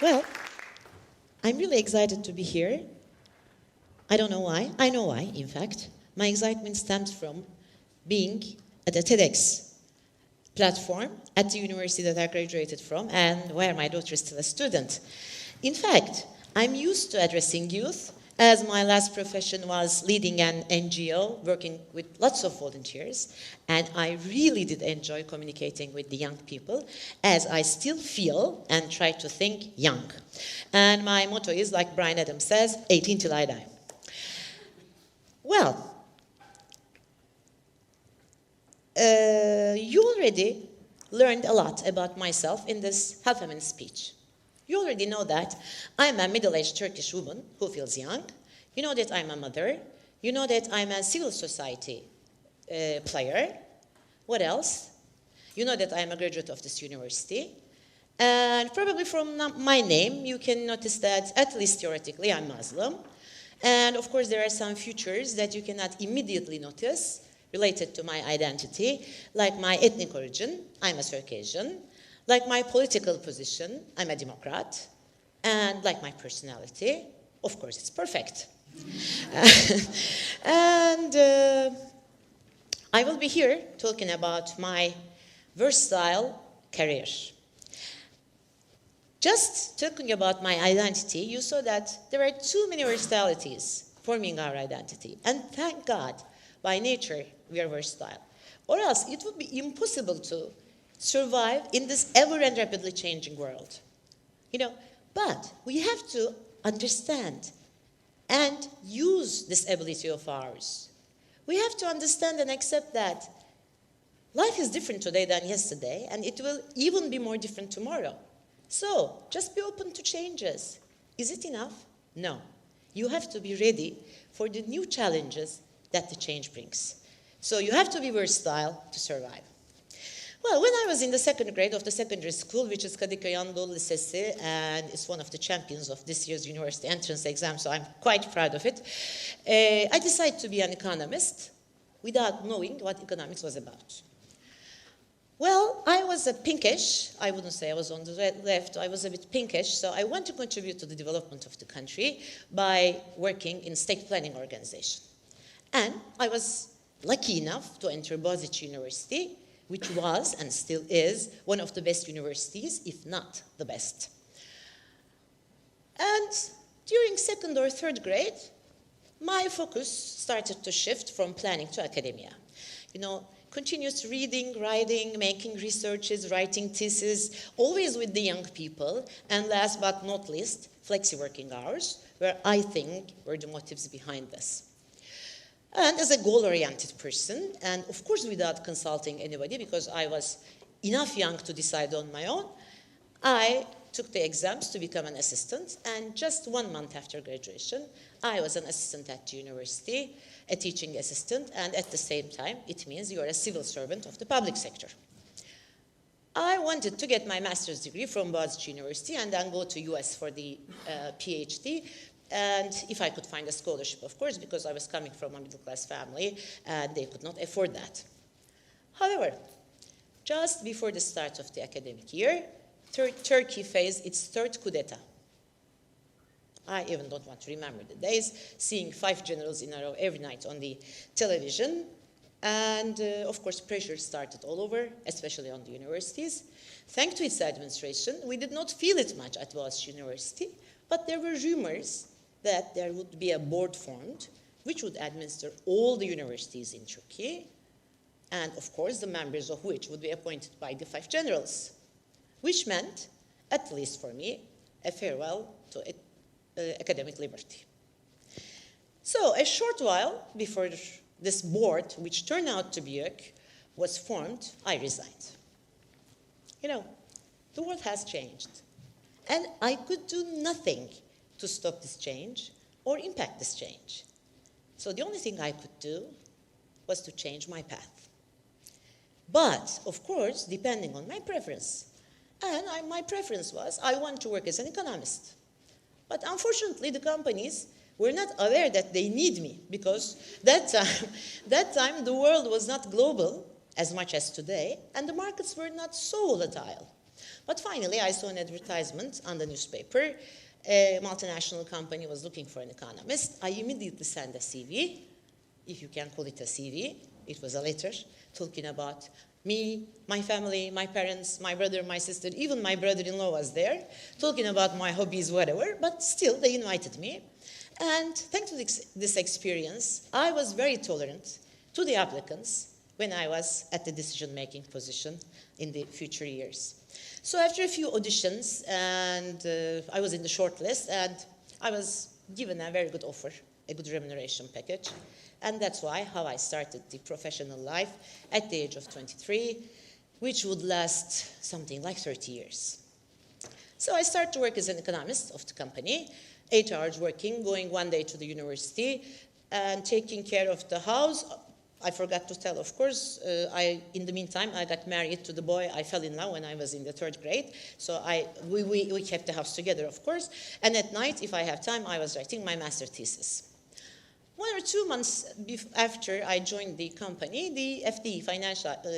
Well, I'm really excited to be here. I don't know why. I know why, in fact. My excitement stems from being at the TEDx platform at the university that I graduated from and where my daughter is still a student. In fact, I'm used to addressing youth, as my last profession was leading an NGO, working with lots of volunteers, and I really did enjoy communicating with the young people, as I still feel and try to think young. And my motto is, like Bryan Adams says, 18 till I die. Well, you already learned a lot about myself in this half-a-minute speech. You already know that I'm a middle-aged Turkish woman who feels young. You know that I'm a mother. You know that I'm a civil society player. What else? You know that I'm a graduate of this university. And probably from my name, you can notice that, at least theoretically, I'm Muslim. And of course, there are some features that you cannot immediately notice related to my identity, like my ethnic origin, I'm a Circassian, like my political position, I'm a Democrat, and like my personality, of course, it's perfect. And I will be here talking about my versatile career. Just talking about my identity, you saw that there are too many versatilities forming our identity. And thank God, by nature, we are versatile. Or else it would be impossible to survive in this ever and rapidly changing world. But we have to understand and use this ability of ours. We have to understand and accept that life is different today than yesterday, and it will even be more different tomorrow. So, just be open to changes. Is it enough? No. You have to be ready for the new challenges that the change brings. So you have to be versatile to survive. Well, when I was in the second grade of the secondary school, which is Kadıköy Anadolu Lisesi, and it's one of the champions of this year's university entrance exam, so I'm quite proud of it, I decided to be an economist without knowing what economics was about. Well, I was a pinkish. I wouldn't say I was on the left. I was a bit pinkish, so I want to contribute to the development of the country by working in state planning organization. And I was lucky enough to enter Boğaziçi which was and still is one of the best universities, if not the best. And during second or third grade, my focus started to shift from planning to academia. Continuous reading, writing, making researches, writing theses, always with the young people, and last but not least, flexi-working hours, where I think were the motives behind this. And as a goal-oriented person, and of course without consulting anybody, because I was enough young to decide on my own, I took the exams to become an assistant, and just 1 month after graduation, I was an assistant at the university, a teaching assistant, and at the same time, it means you are a civil servant of the public sector. I wanted to get my master's degree from Boğaziçi University and then go to US for the PhD, and if I could find a scholarship, of course, because I was coming from a middle-class family, and they could not afford that. However, just before the start of the academic year, Turkey faced its third coup d'etat. I even don't want to remember the days, seeing 5 generals in a row every night on the television. And, of course, pressure started all over, especially on the universities. Thanks to its administration, we did not feel it much at Boğaziçi University, but there were rumors that there would be a board formed which would administer all the universities in Turkey, and, of course, the members of which would be appointed by the 5 generals, which meant, at least for me, a farewell to academic liberty. So a short while before this board, which turned out to be was formed, I resigned. The world has changed. And I could do nothing to stop this change or impact this change. So the only thing I could do was to change my path. But, of course, depending on my preference. And my preference was I want to work as an economist. But unfortunately, the companies were not aware that they need me, because that time the world was not global as much as today, and the markets were not so volatile. But finally, I saw an advertisement on the newspaper. A multinational company was looking for an economist. I immediately sent a CV, if you can call it a CV. It was a letter talking about me, my family, my parents, my brother, my sister, even my brother-in-law was there, talking about my hobbies, whatever, but still they invited me. And thanks to this experience, I was very tolerant to the applicants when I was at the decision-making position in the future years. So after a few auditions, and I was in the short list, and I was given a very good offer, a good remuneration package. And that's how I started the professional life at the age of 23, which would last something like 30 years. So I started to work as an economist of the company, 8 hours working, going one day to the university, and taking care of the house. I forgot to tell, of course, in the meantime, I got married to the boy I fell in love when I was in the 3rd grade. So we kept the house together, of course. And at night, if I have time, I was writing my master thesis. 1 or 2 months after I joined the company, the FD,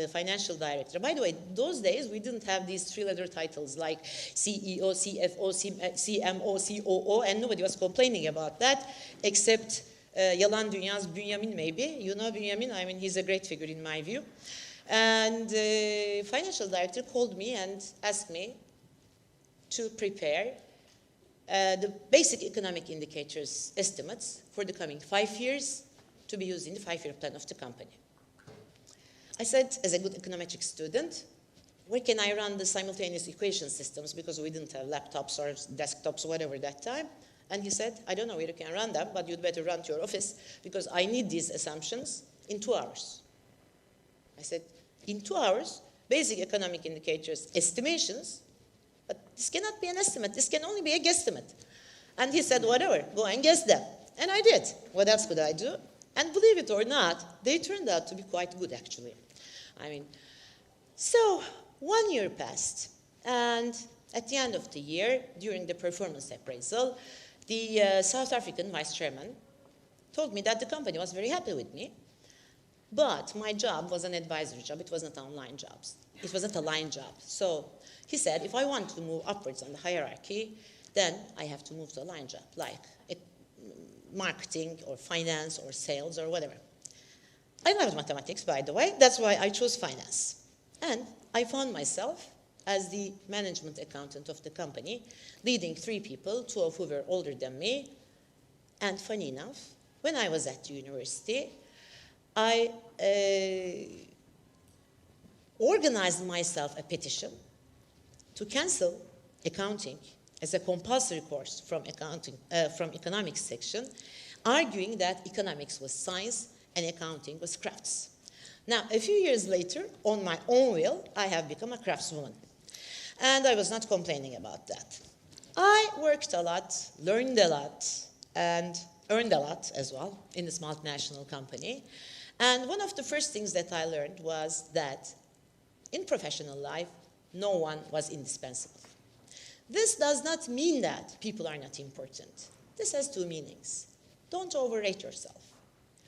financial director. By the way, those days, we didn't have these 3-letter titles like CEO, CFO, CMO, COO, and nobody was complaining about that, except Yalan Dünya's Bünyamin, maybe. You know Bünyamin? I mean, he's a great figure in my view. And the financial director called me and asked me to prepare the basic economic indicators estimates for the coming 5 years to be used in the 5-year plan of the company. I said, as a good econometrics student, where can I run the simultaneous equation systems, because we didn't have laptops or desktops or whatever that time. And he said, I don't know where you can run them, but you'd better run to your office, because I need these assumptions in 2 hours. I said, in 2 hours, basic economic indicators estimations, but this cannot be an estimate. This can only be a guesstimate. And he said, whatever, go and guess them. And I did. What else could I do? And believe it or not, they turned out to be quite good, actually. I mean, so 1 year passed. And at the end of the year, during the performance appraisal, the South African vice chairman told me that the company was very happy with me, but my job was an advisory job. It wasn't online jobs. It wasn't a line job. So he said, if I want to move upwards on the hierarchy, then I have to move to a line job, like marketing or finance or sales or whatever. I loved mathematics, by the way. That's why I chose finance. And I found myself as the management accountant of the company, leading 3 people, 2 of who were older than me. And funny enough, when I was at the university, I organized myself a petition to cancel accounting as a compulsory course from economics section, arguing that economics was science and accounting was crafts. Now, a few years later, on my own will, I have become a craftswoman. And I was not complaining about that. I worked a lot, learned a lot, and earned a lot as well in this multinational company. And one of the first things that I learned was that in professional life, no one was indispensable. This does not mean that people are not important. This has 2 meanings. Don't overrate yourself.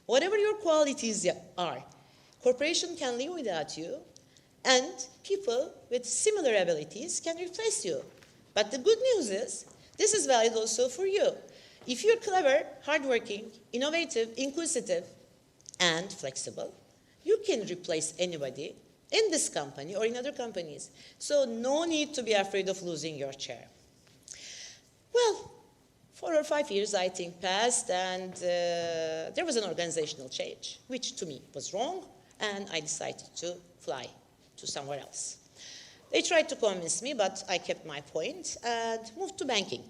Whatever your qualities are, corporation can live without you, and people with similar abilities can replace you. But the good news is, this is valid also for you. If you're clever, hardworking, innovative, inquisitive, and flexible, you can replace anybody in this company or in other companies. So no need to be afraid of losing your chair. Well, 4 or 5 years, I think, passed, and there was an organizational change, which to me was wrong, and I decided to fly to somewhere else. They tried to convince me, but I kept my point and moved to banking.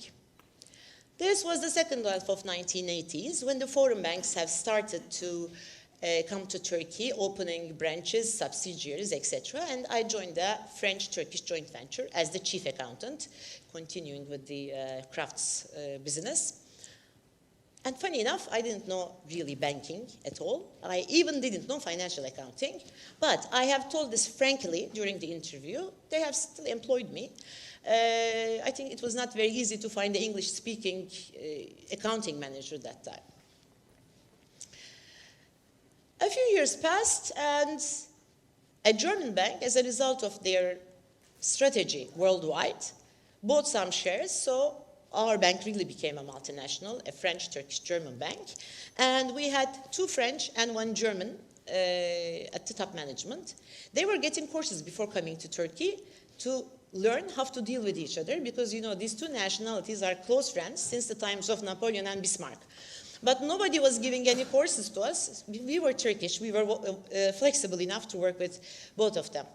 This was the second half of 1980s, when the foreign banks have started to come to Turkey, opening branches, subsidiaries, etc. And I joined the French-Turkish joint venture as the chief accountant, continuing with the crafts business. And funny enough, I didn't know really banking at all. I even didn't know financial accounting. But I have told this frankly during the interview. They have still employed me. I think it was not very easy to find the English-speaking accounting manager at that time. A few years passed, and a German bank, as a result of their strategy worldwide, bought some shares, so our bank really became a multinational, a French, Turkish, German bank. And we had 2 French and 1 German at the top management. They were getting courses before coming to Turkey to learn how to deal with each other, because, you know, these 2 nationalities are close friends since the times of Napoleon and Bismarck. But nobody was giving any courses to us. We were Turkish. We were flexible enough to work with both of them.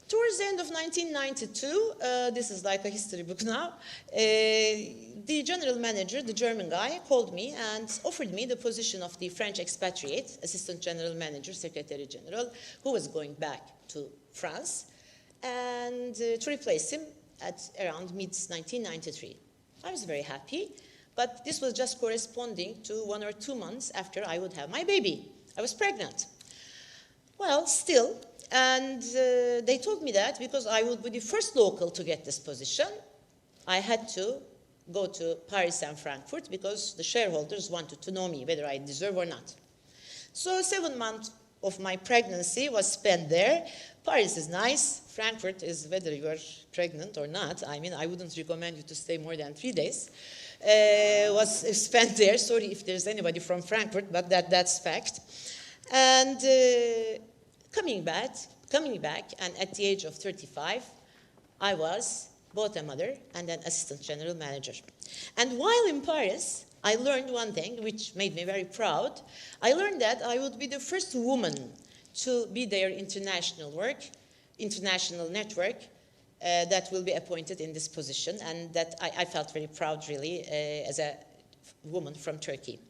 Towards the end of 1992, this is like a history book now, the general manager, the German guy, called me and offered me the position of the French expatriate, assistant general manager, secretary general, who was going back to France, and to replace him at around mid-1993. I was very happy, but this was just corresponding to 1 or 2 months after I would have my baby. I was pregnant. Well, still, and they told me that because I would be the first local to get this position, I had to go to Paris and Frankfurt because the shareholders wanted to know me, whether I deserve or not. So 7 months of my pregnancy was spent there. Paris is nice. Frankfurt is whether you are pregnant or not. I mean, I wouldn't recommend you to stay more than 3 days. Was spent there. Sorry if there's anybody from Frankfurt, but that's fact. And coming back, and at the age of 35, I was both a mother and an assistant general manager. And while in Paris, I learned one thing which made me very proud. I learned that I would be the first woman to be their international network that will be appointed in this position, and that I felt very proud, really, as a woman from Turkey.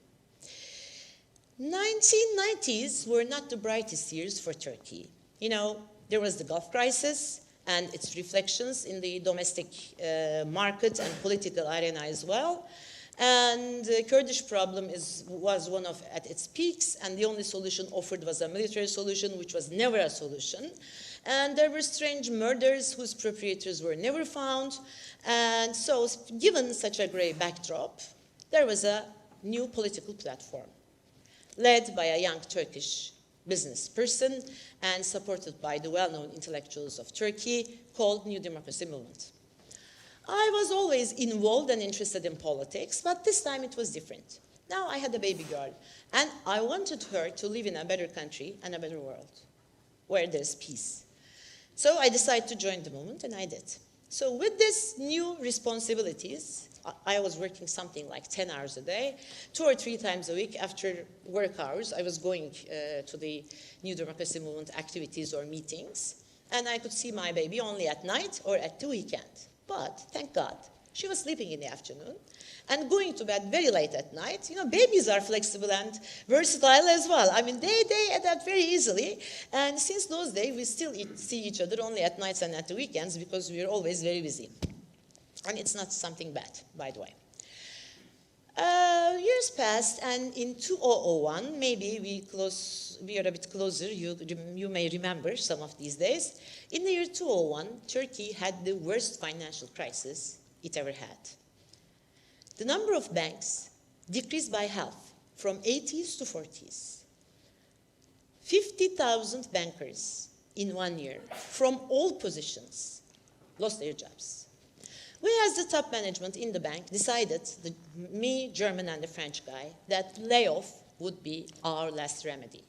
1990s were not the brightest years for Turkey. You know, there was the Gulf crisis and its reflections in the domestic market and political arena as well. And the Kurdish problem was one of at its peaks, and the only solution offered was a military solution, which was never a solution. And there were strange murders whose perpetrators were never found. And so, given such a grey backdrop, there was a new political platform, led by a young Turkish business person and supported by the well-known intellectuals of Turkey, called New Democracy Movement. I was always involved and interested in politics, but this time it was different. Now I had a baby girl, and I wanted her to live in a better country and a better world, where there's peace. So I decided to join the movement, and I did. So with these new responsibilities, I was working something like 10 hours a day, 2 or 3 times a week after work hours. I was going to the New Democracy Movement activities or meetings, and I could see my baby only at night or at the weekend. But thank God, she was sleeping in the afternoon and going to bed very late at night. You know, babies are flexible and versatile as well. I mean, they adapt very easily. And since those days, we still see each other only at nights and at the weekends because we're always very busy. And it's not something bad, by the way. Years passed, and in 2001, maybe we are a bit closer, you may remember some of these days. In the year 2001, Turkey had the worst financial crisis it ever had. The number of banks decreased by half, from 80s to 40s. 50,000 bankers in 1 year, from all positions, lost their jobs. We, as the top management in the bank, decided, me, German, and the French guy, that layoff would be our last remedy.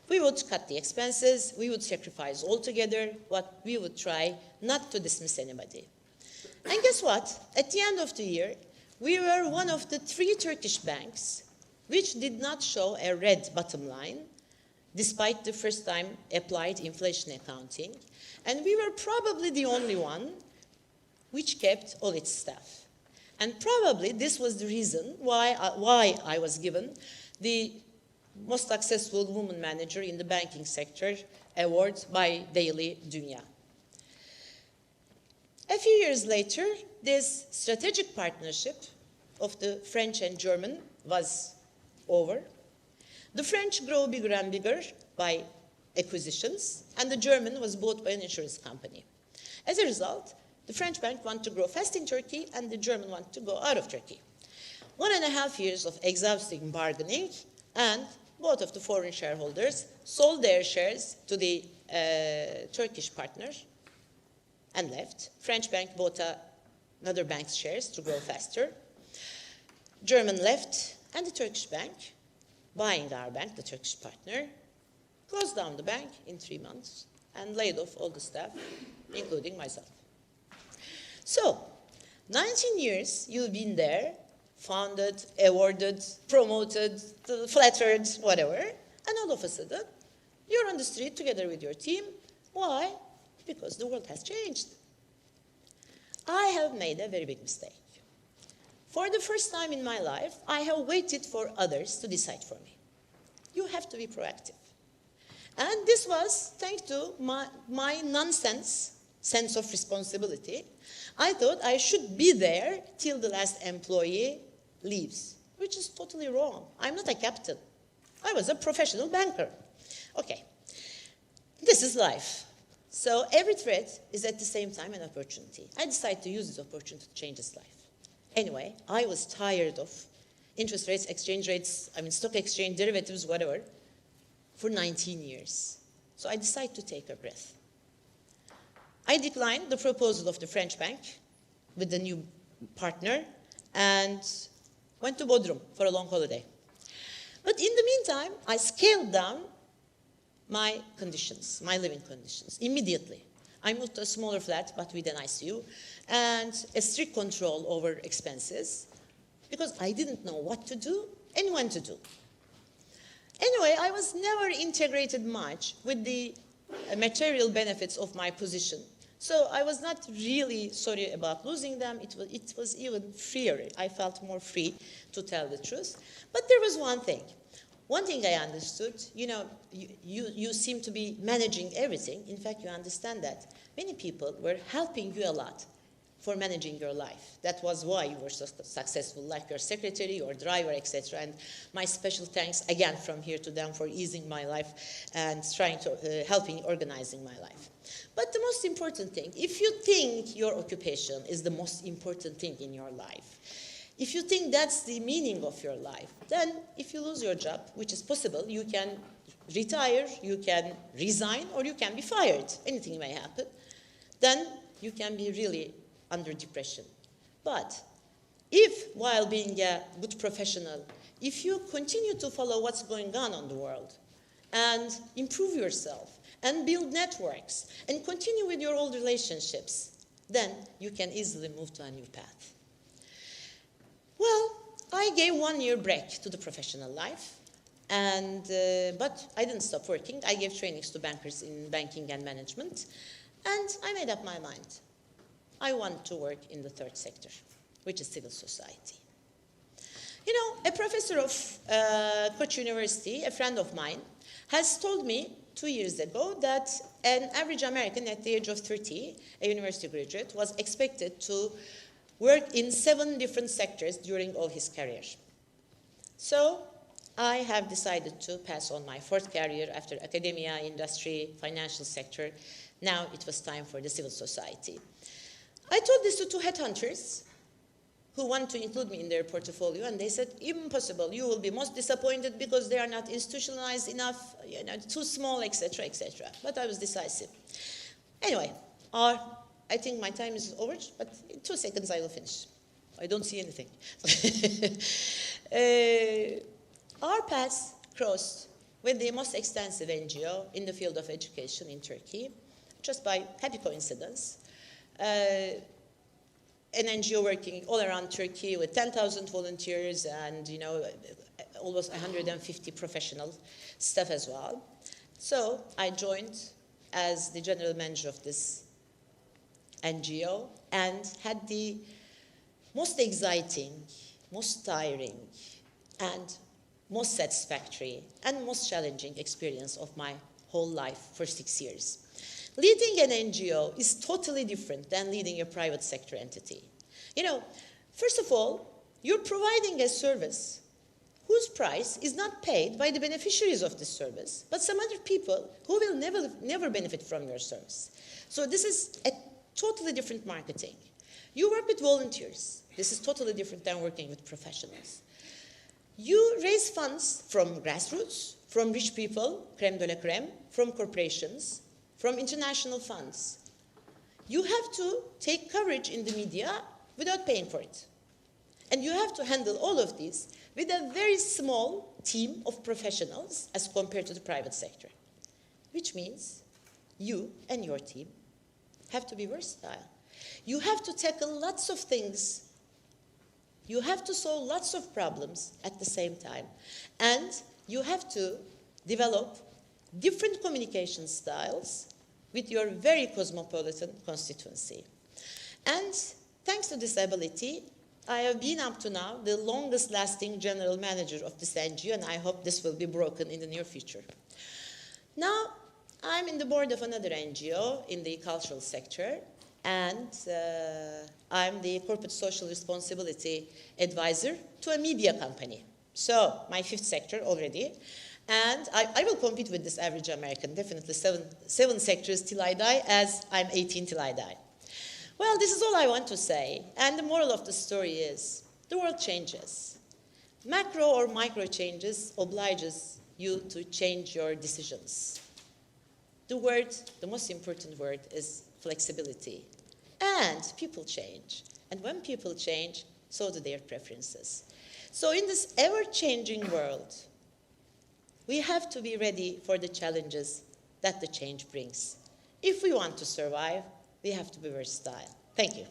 We would cut the expenses, we would sacrifice altogether, but we would try not to dismiss anybody. And guess what? At the end of the year, we were one of the 3 Turkish banks which did not show a red bottom line, despite the first time applied inflation accounting. And we were probably the only one which kept all its staff. And probably this was the reason why I was given the most successful woman manager in the banking sector award by Daily Dünya. A few years later, this strategic partnership of the French and German was over. The French grew bigger and bigger by acquisitions, and the German was bought by an insurance company. As a result, the French bank wanted to grow fast in Turkey, and the German wanted to go out of Turkey. 1.5 years of exhausting bargaining, and both of the foreign shareholders sold their shares to the Turkish partner and left. French bank bought another bank's shares to grow faster. German left, and the Turkish bank, buying our bank, the Turkish partner, closed down the bank in 3 months and laid off all the staff, including myself. So, 19 years you've been there, founded, awarded, promoted, flattered, whatever, and all of a sudden, you're on the street together with your team. Why? Because the world has changed. I have made a very big mistake. For the first time in my life, I have waited for others to decide for me. You have to be proactive. And this was thanks to my nonsense sense of responsibility. I thought I should be there till the last employee leaves, which is totally wrong. I'm not a captain. I was a professional banker. Okay, this is life. So every threat is at the same time an opportunity. I decided to use this opportunity to change his life. Anyway, I was tired of interest rates, exchange rates, stock exchange, derivatives, whatever, for 19 years. So I decided to take a breath. I declined the proposal of the French bank with the new partner and went to Bodrum for a long holiday. But in the meantime, I scaled down my conditions, my living conditions, immediately. I moved to a smaller flat, but with an ICU, and a strict control over expenses, because I didn't know what to do and when to do. Anyway, I was never integrated much with the material benefits of my position. So I was not really sorry about losing them. It was even freer. I felt more free, to tell the truth. But there was one thing. One thing I understood, you seem to be managing everything. In fact, you understand that many people were helping you a lot for managing your life. That was why you were so successful, like your secretary, your driver, etc. And my special thanks, again, from here to them for easing my life and trying to, helping organizing my life. But the most important thing, if you think your occupation is the most important thing in your life, if you think that's the meaning of your life, then if you lose your job, which is possible, you can retire, you can resign, or you can be fired. Anything may happen. Then you can be really under depression. But if, while being a good professional, if you continue to follow what's going on the world and improve yourself and build networks and continue with your old relationships, then you can easily move to a new path. Well, I gave 1 year break to the professional life, but I didn't stop working. I gave trainings to bankers in banking and management, and I made up my mind. I want to work in the third sector, which is civil society. You know, a professor of Koç University, a friend of mine, has told me 2 years ago that an average American at the age of 30, a university graduate, was expected to work in 7 different sectors during all his career. So I have decided to pass on my 4th career after academia, industry, financial sector. Now it was time for the civil society. I told this to 2 headhunters who want to include me in their portfolio, and they said, impossible, you will be most disappointed because they are not institutionalized enough, too small, etc., etc. But I was decisive. Anyway, I think my time is over, but in 2 seconds I will finish. I don't see anything. Our paths crossed with the most extensive NGO in the field of education in Turkey, just by happy coincidence. An NGO working all around Turkey with 10,000 volunteers and almost 150 professional staff as well. So I joined as the general manager of this NGO and had the most exciting, most tiring, and most satisfactory and most challenging experience of my whole life for 6 years. Leading an NGO is totally different than leading a private sector entity. First of all, you're providing a service whose price is not paid by the beneficiaries of this service, but some other people who will never benefit from your service. So this is a totally different marketing. You work with volunteers. This is totally different than working with professionals. You raise funds from grassroots, from rich people, crème de la crème, from corporations, from international funds. you have to take coverage in the media without paying for it. And you have to handle all of these with a very small team of professionals as compared to the private sector, which means you and your team have to be versatile. You have to tackle lots of things. You have to solve lots of problems at the same time. And you have to develop different communication styles with your very cosmopolitan constituency. And thanks to this ability, I have been up to now the longest lasting general manager of this NGO, and I hope this will be broken in the near future. Now, I'm in the board of another NGO in the cultural sector, and I'm the corporate social responsibility advisor to a media company. So, my fifth sector already. And I will compete with this average American, definitely seven sectors till I die, as I'm 18 till I die. Well, this is all I want to say. And the moral of the story is, the world changes. Macro or micro changes obliges you to change your decisions. The most important word is flexibility. And people change. And when people change, so do their preferences. So in this ever-changing world, we have to be ready for the challenges that the change brings. If we want to survive, we have to be versatile. Thank you.